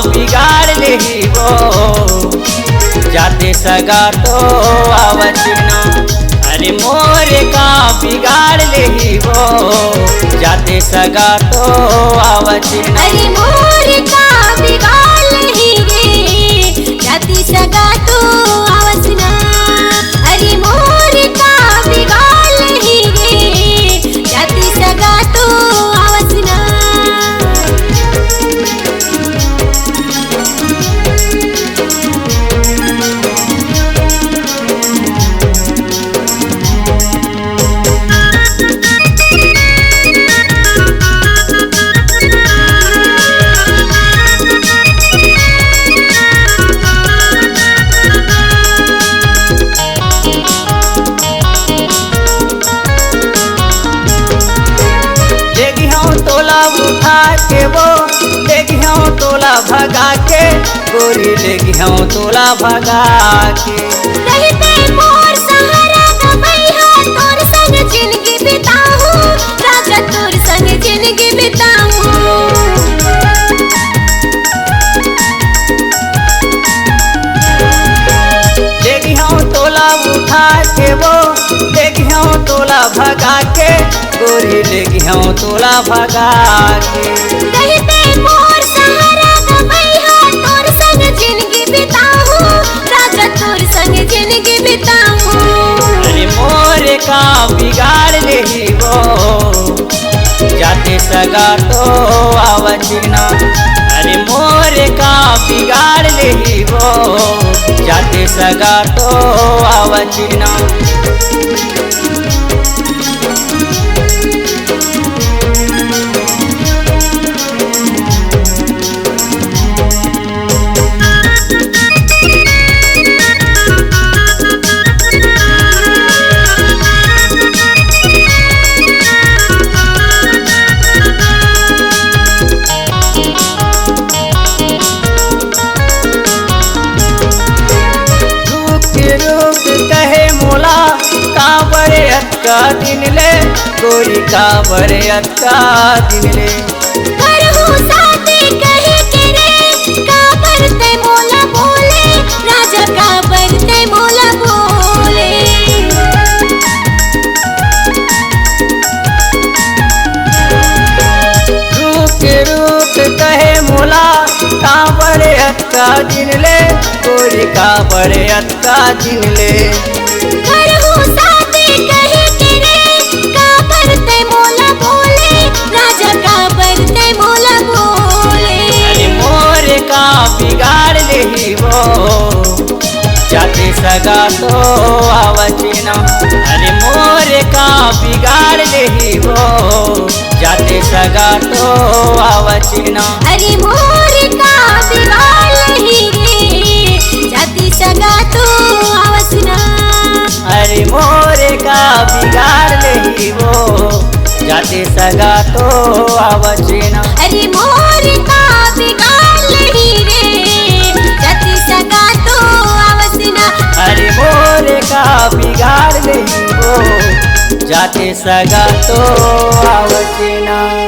बिगाड़ लेही वो, जाते सगा तो आवचिना। अरे मोर का बिगाड़ लेही वो, जाते सगा तो आवचिना। अरे मोर का बिगाड़ लेही रे, जाती सगा तो आवसना। अरे मोर का बिगाड़ लेही रे, जाती सगा तो आवसना। तोला उठा के वो ले गया तोला भगा के, गोरी ले गया तोला भगा के। रहते मोर सहारा गवैया, तोर संग जिंदगी बिताऊं राजा, तोर संग जिंदगी बिताऊं। ले गया तोला उठा के वो ले गया तोला भगा के, गोरी ले गया तोला भगा के। रहते मोर सहारा गवैया, तोर संग जिंदगी बिताऊं राजा, तोर संग जिंदगी बिताऊं। अरे मोर का बिगाड़ लेही वो, जाते सगा तो आवचिना। अरे मोर का बिगाड़ लेही वो, जाते सगा तो आवचिना। कहे मोला कांवरे अक्का दिन ले, गोरी कांवरे अक्का दिन ले। करहु साथे कहे के रे, कांवरते मोला बोले राजा, कांवरते मोला बोले। रूप कहे मोला कांवरे अक्का दिन ले, गोरी कांवरे अक्का दिन ले। करहु साथे कहे के रे, कांवरते मोला बोले राजा, कांवरते मोला बोले। अरे मोर का बिगाड़ लेही वो, जाते सगा तो आवचिना। अरे मोर का बिगाड़ लेही वो, जाते सगा तो आवचिना। अरे मोर का बिगाड़ लेही रे, जाती सगा तो आवसना। अरे मोर का बिगाड़ लेही वो, जाते सगा तो आवचिना। अरे मोर का बिगाड़ लेही रे, जाती सगा तो आवसना। अरे मोर का बिगाड़ लेही वो, जाते सगा तो आवचिना।